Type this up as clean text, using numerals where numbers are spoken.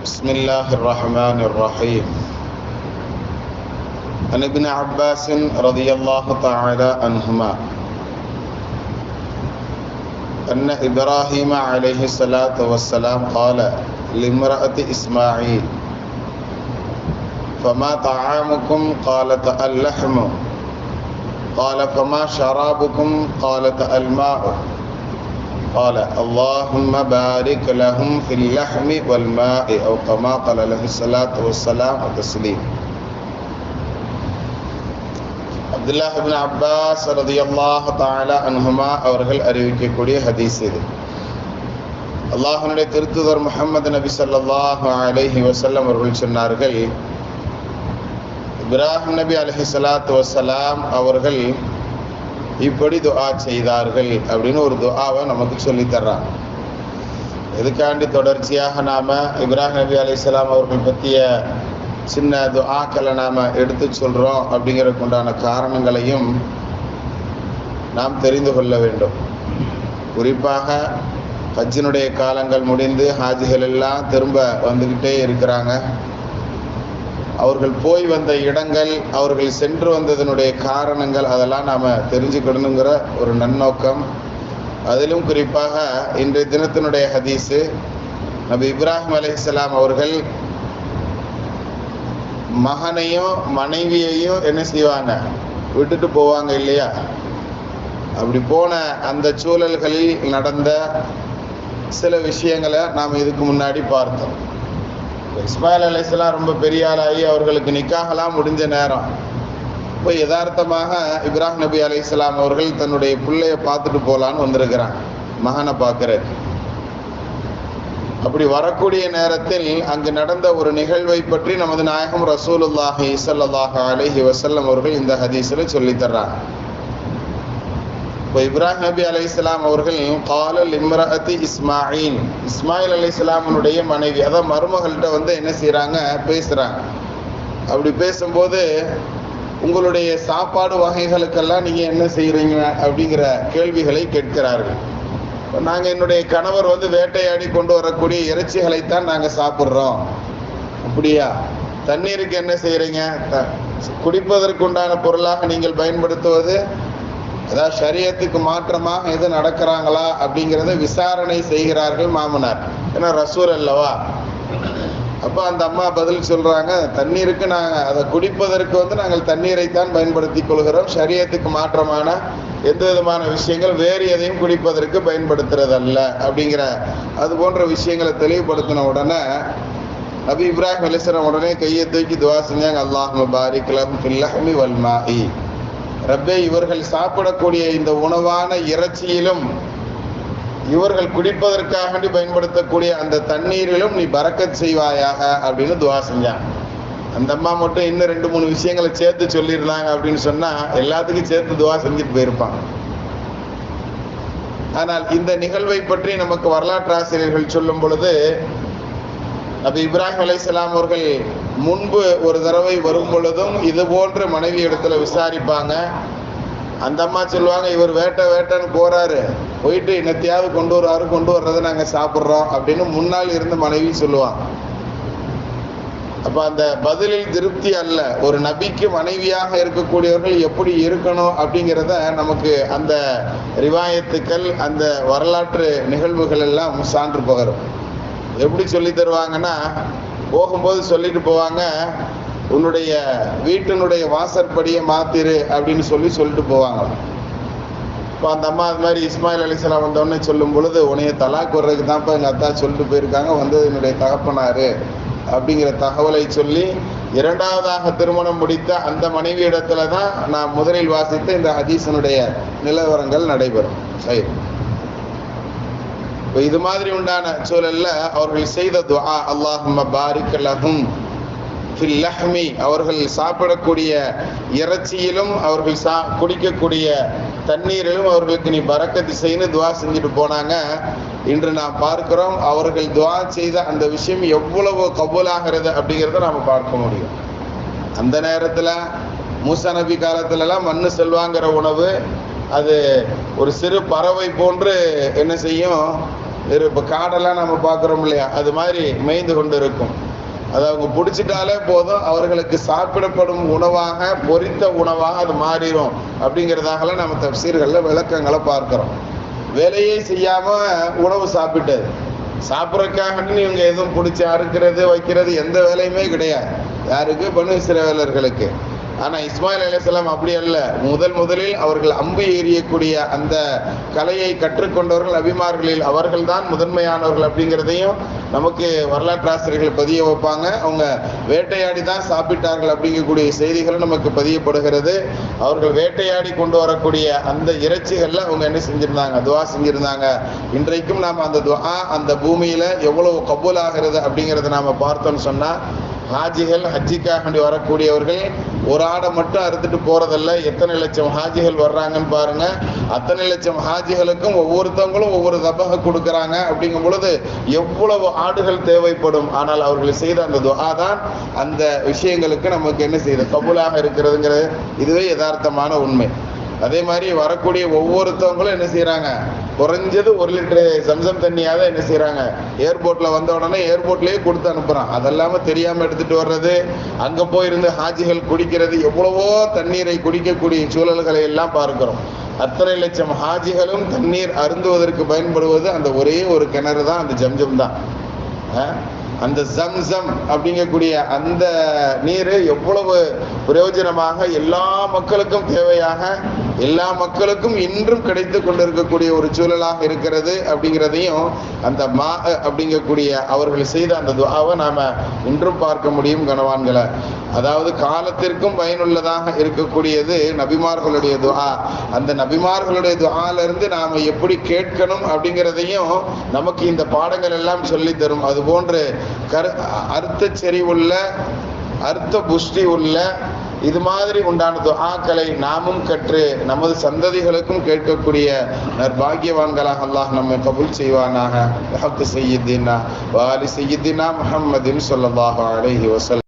بسم الله الرحمن الرحيم. عن ابن عباس رضي الله تعالى عنهما أن إبراهيم عليه الصلاة والسلام قال لامرأة إسماعيل فما طعامكم؟ قالت اللحم. قال فما شرابكم؟ قالت الماء. قال اللهم بارك لهم في اللحم والماء أو كما قال عليه الصلاة والسلام وتسليم. அப்துல்லாஹ் இப்னு Abbas ரலியல்லாஹு தஆலா அன்ஹுமா அவர்கள் அறிவிக்கக்கூடிய ஹதீஸ் இது. அல்லாஹ்வுடைய திருத்தூதர் முஹம்மது நபி ஸல்லல்லாஹு அலைஹி வஸல்லம் அவர்கள் சொன்னார்கள், இப்ராஹிம் நபி அலைஹிஸ்ஸலாத்து வஸ்ஸலாம் அவர்கள் இப்படி துஆ செய்தார்கள் அப்படின்னு ஒரு துஆவை நமக்கு சொல்லித் தர்றாங்க. எதுக்காண்டி தொடர்ச்சியாக நாம் இப்ராஹிம் நபி அலைஹிஸ்ஸலாம் அவர்கள் பற்றிய சின்ன துஆக்களை நாம் எடுத்து சொல்கிறோம் அப்படிங்கிறதுக்கு உண்டான காரணங்களையும் நாம் தெரிந்து கொள்ள வேண்டும். குறிப்பாக ஹஜ்ஜினுடைய காலங்கள் முடிந்து ஹாஜிகள் எல்லாம் திரும்ப வந்துக்கிட்டே இருக்கிறாங்க. அவர்கள் போய் வந்த இடங்கள், அவர்கள் சென்று வந்ததனுடைய காரணங்கள், அதெல்லாம் நாம் தெரிஞ்சுக்கணுங்கிற ஒரு நன்னோக்கம். அதிலும் குறிப்பாக இன்றைய தினத்தினுடைய ஹதீஸு, நபி இப்ராஹிம் அலைஹிஸ்ஸலாம் அவர்கள் மகனையும் மனைவியையும் என்ன செய்வாங்க, விட்டுட்டு போவாங்க இல்லையா? அப்படி போன அந்த சூழல்களில் நடந்த சில விஷயங்களை நாம் இதுக்கு முன்னாடி பார்த்தோம். இஸ்மாயில் அலைஹிஸ்ஸலாம் ரொம்ப பெரிய ஆளாகி அவர்களுக்கு நிக்காஹெல்லாம் முடிஞ்ச நேரம் இப்போ யதார்த்தமாக இப்ராஹிம் நபி அலைஹிஸ்ஸலாம் அவர்கள் தன்னுடைய பிள்ளைய பார்த்துட்டு போகலான்னு வந்திருக்கிறாங்க, மகனை பார்க்கறது. அப்படி வரக்கூடிய நேரத்தில் அங்கு நடந்த ஒரு நிகழ்வை பற்றி நமது நாயகம் ரசூலுல்லாஹி ஸல்லல்லாஹு அலைஹி வஸல்லம் அவர்கள் இந்த ஹதீஸில் சொல்லித் தர்றாங்க. இப்போ இப்ராஹிம் நபி அலைஹிஸ்ஸலாம் அவர்கள் கால லிம்ரஅத்தி இஸ்மாயில், இஸ்மாயில் அலைஹிஸ்ஸலாமுடைய மனைவி, அதாவது மருமகள்கிட்ட வந்து என்ன செய்கிறாங்க, பேசுகிறாங்க. அப்படி பேசும்போது உங்களுடைய சாப்பாடு வகைகளுக்கெல்லாம் நீங்கள் என்ன செய்கிறீங்க அப்படிங்கிற கேள்விகளை கேட்கிறார்கள். நாங்கள் என்னுடைய கணவர் வந்து வேட்டையாடி கொண்டு வரக்கூடிய இறைச்சிகளைத்தான் நாங்கள் சாப்பிட்றோம். அப்படியா? தண்ணீருக்கு என்ன செய்கிறீங்க? குடிப்பதற்குண்டான பொருளாக நீங்கள் பயன்படுத்துவது, அதாவது ஷரியத்துக்கு மாற்றமாக எது நடக்கிறாங்களா அப்படிங்கிறத விசாரணை செய்கிறார்கள் மாமனார். ஏன்னா ரசூல் அல்லவா. அப்போ அந்த அம்மா பதில் சொல்கிறாங்க, தண்ணீருக்கு நாங்கள் அதை குடிப்பதற்கு வந்து நாங்கள் தண்ணீரைத்தான் பயன்படுத்தி கொள்கிறோம், ஷரியத்துக்கு மாற்றமான எந்த விதமான விஷயங்கள் வேறு எதையும் குடிப்பதற்கு பயன்படுத்துறதல்ல அப்படிங்கிற அது போன்ற விஷயங்களை தெளிவுபடுத்தின உடனே நபி இப்ராஹிம் அலைஹிஸ்ஸலாம் உடனே கையை தூக்கி துஆ செஞ்சாங்க, அல்லாஹும்ம பாரிக் லஹும் ஃபில் லஹ்மி வல் மாஇ. ரப்பே, இவர்கள் சாப்பிடக்கூடிய இந்த உணவான இறைச்சியிலும் இவர்கள் குடிப்பதற்காக பயன்படுத்தக்கூடிய அந்த தண்ணீரிலும் நீ பரக்கத் செய்வாயாக அப்படின்னு துஆ செஞ்சாங்க. அந்த அம்மா மட்டும் இன்னும் 2-3 விஷயங்களை சேர்த்து சொல்லியிருந்தாங்க அப்படின்னு சொன்னால் எல்லாத்துக்கும் சேர்த்து துஆ செஞ்சுட்டு போயிருப்பாங்க. ஆனால் இந்த நிகழ்வை பற்றி நமக்கு வரலாற்று ஆசிரியர்கள் சொல்லும் பொழுது, நபி இப்ராஹிம் அலைஹிஸ்ஸலாம் அவர்கள் முன்பு ஒரு தடவை வரும் பொழுதும் இது போன்ற மனைவி இடத்துல விசாரிப்பாங்க. அந்த அம்மா சொல்லுவாங்க, இவர் வேட்டைன்னு போறாரு, போயிட்டு என்னத்தையாவது கொண்டு வர்றதை நாங்கள் சாப்பிட்றோம் அப்படின்னு முன்னால் இருந்த மனைவி சொல்லுவாங்க. அப்போ அந்த பதிலில் திருப்தி அல்ல. ஒரு நபிக்கு மனைவியாக இருக்கக்கூடியவர்கள் எப்படி இருக்கணும் அப்படிங்கிறத நமக்கு அந்த ரிவாயத்துக்கள், அந்த வரலாற்று நிகழ்வுகள் எல்லாம் சான்று பகரும். எப்படி சொல்லி தருவாங்கன்னா, போகும்போது சொல்லிட்டு போவாங்க, உன்னுடைய வீட்டினுடைய வாசற்படியை மாத்திரு அப்படின்னு சொல்லிட்டு போவாங்க. இப்போ அந்த அம்மா அது மாதிரி இஸ்மாயில் அலைஹிஸ்ஸலாம் வந்தோடனே சொல்லும் பொழுது, உன்னைய தலாக் வர்றதுக்கு தான்ப்பா எங்கள் அத்தா சொல்லிட்டு போயிருக்காங்க, வந்தது என்னுடைய தகப்பனாரு அப்படிங்கிற தகவலை சொல்லி, இரண்டாவதாக திருமணம் முடித்த அந்த மனைவி இடத்துல தான் நான் முதலில் வாசித்த இந்த ஹதீஸினுடைய நிலவரங்கள் நடைபெறும். சரி, இப்போ இது மாதிரி உண்டான சூழல்ல அவர்கள் செய்த துஆ, அல்லாஹும்ம பாரிக் லஹும் ஃபில் லஹ்மி, அவர்கள் சாப்பிடக்கூடிய இறைச்சியிலும் அவர்கள் குடிக்கக்கூடிய தண்ணீரிலும் அவர்களுக்கு நீ பரக்கத்து செய்யணும் துஆ செஞ்சுட்டு போனாங்க. இன்று நாம் பார்க்கிறோம் அவர்கள் துஆ செய்த அந்த விஷயம் எவ்வளவு கபூலாகிறது அப்படிங்கிறத நாம் பார்க்க முடியும். அந்த நேரத்தில் மூசா நபி காலத்துலலாம் மண்ணு செல்வாங்கிற உணவு, அது ஒரு சிறு பறவை போன்று என்ன செய்யும், இப்போ காடெல்லாம் நம்ம பார்க்குறோம் இல்லையா, அது மாதிரி மேய்ந்து கொண்டு இருக்கும். அதை அவங்க பிடிச்சிட்டாலே போதும், அவர்களுக்கு சாப்பிடப்படும் உணவாக, பொரித்த உணவாக அது மாறிடும் அப்படிங்கிறதாகலாம் நம்ம தஃசீர்களில் விளக்கங்களை பார்க்குறோம். வேலையே செய்யாம உணவு சாப்பிட்டது, சாப்பிட்றதுக்காக இவங்க எதுவும் பிடிச்சி அறுக்கிறது வைக்கிறது எந்த வேலையுமே கிடையாது. யாருக்கு? பனு இஸ்ரவேலர்களுக்கு. ஆனால் இஸ்மாயில் அலைஹிஸ்ஸலாம் அப்படி அல்ல. முதலில் அவர்கள் அம்பு எறியக்கூடிய அந்த கலையை கற்றுக்கொண்டவர்கள் நபிமார்களில் அவர்கள் தான் முதன்மையானவர்கள் அப்படிங்கிறதையும் நமக்கு வரலாற்றாசிரியர்கள் பதிய வைப்பாங்க. அவங்க வேட்டையாடி தான் சாப்பிட்டார்கள் அப்படிங்கக்கூடிய செய்திகளும் நமக்கு பதியப்படுகிறது. அவர்கள் வேட்டையாடி கொண்டு வரக்கூடிய அந்த இறைச்சிகளில் அவங்க என்ன செஞ்சிருந்தாங்க? துவா செஞ்சிருந்தாங்க. இன்றைக்கும் நாம் அந்த துவா அந்த பூமியில எவ்வளவு கபூல் ஆகிறது அப்படிங்கிறத நாம பார்த்தோம்னு சொன்னா, ஹாஜிகள் ஹஜ்ஜிக்காக வேண்டி வரக்கூடியவர்கள் ஒரு ஆடை மட்டும் அறுத்துட்டு போறதில்ல. எத்தனை லட்சம் ஹாஜிகள் வர்றாங்கன்னு பாருங்க. அத்தனை லட்சம் ஹாஜிகளுக்கும் ஒவ்வொருத்தவங்களும் ஒவ்வொரு தபக கொடுக்கறாங்க. அப்படிங்கும் பொழுது எவ்வளவு ஆடுகள் தேவைப்படும். ஆனால் அவர்கள் செய்த அந்த துஆ தான் அந்த விஷயங்களுக்கு நமக்கு என்ன செய்யுது? கபூலாக இருக்கிறதுங்கிறது இதுவே யதார்த்தமான உண்மை. அதே மாதிரி வரக்கூடிய ஒவ்வொருத்தவங்களும் என்ன செய்யறாங்க? குறைஞ்சது 1 லிட்டரு சம்சம் தண்ணியாவது என்ன செய்யறாங்க? ஏர்போர்ட்ல வந்த உடனே ஏர்போர்ட்லயே கொடுத்து அனுப்புறான். அதெல்லாம தெரியாம எடுத்துட்டு வர்றது, அங்க போயிருந்து ஹாஜிகள் குடிக்கிறது, எவ்வளவோ தண்ணீரை குடிக்கக்கூடிய சூழல்களை எல்லாம் பார்க்கிறோம். அத்தனை லட்சம் ஹாஜிகளும் தண்ணீர் அருந்துவதற்கு பயன்படுவது அந்த ஒரே ஒரு கிணறு தான், அந்த ஜம்ஜம் தான். அந்த ஜம்சம் அப்படிங்கக்கூடிய அந்த நீர் எவ்வளவு பிரயோஜனமாக எல்லா மக்களுக்கும் தேவையாக, எல்லா மக்களுக்கும் இன்றும் கிடைத்து கொண்டிருக்கக்கூடிய ஒரு சூழலாக இருக்கிறது அப்படிங்கிறதையும் அந்த மா அப்படிங்கக்கூடிய அவர்கள் செய்த அந்த துஆவை நாம இன்றும் பார்க்க முடியும் கனவான்களை. அதாவது காலத்திற்கும் பயனுள்ளதாக இருக்கக்கூடியது நபிமார்களுடைய துஆ. அந்த நபிமார்களுடைய துஆல இருந்து நாம எப்படி கேட்கணும் அப்படிங்கிறதையும் நமக்கு இந்த பாடங்கள் எல்லாம் சொல்லி தரும். அது போன்று அர்த்த செறிவுள்ள, அர்த்த புஷ்டி உள்ள இது மாதிரி உண்டான துஆக்களை நாமும் கற்று நமது சந்ததிகளுக்கும் கேட்கக்கூடிய நற்பாகியவான்களாக அல்லாஹ் நம்மை கபூல் செய்வானாக. ஹக் சய்யிதினா வ ஆலி சய்யிதினா முஹம்மதின் ஸல்லல்லாஹு அலைஹி வஸல்லம்.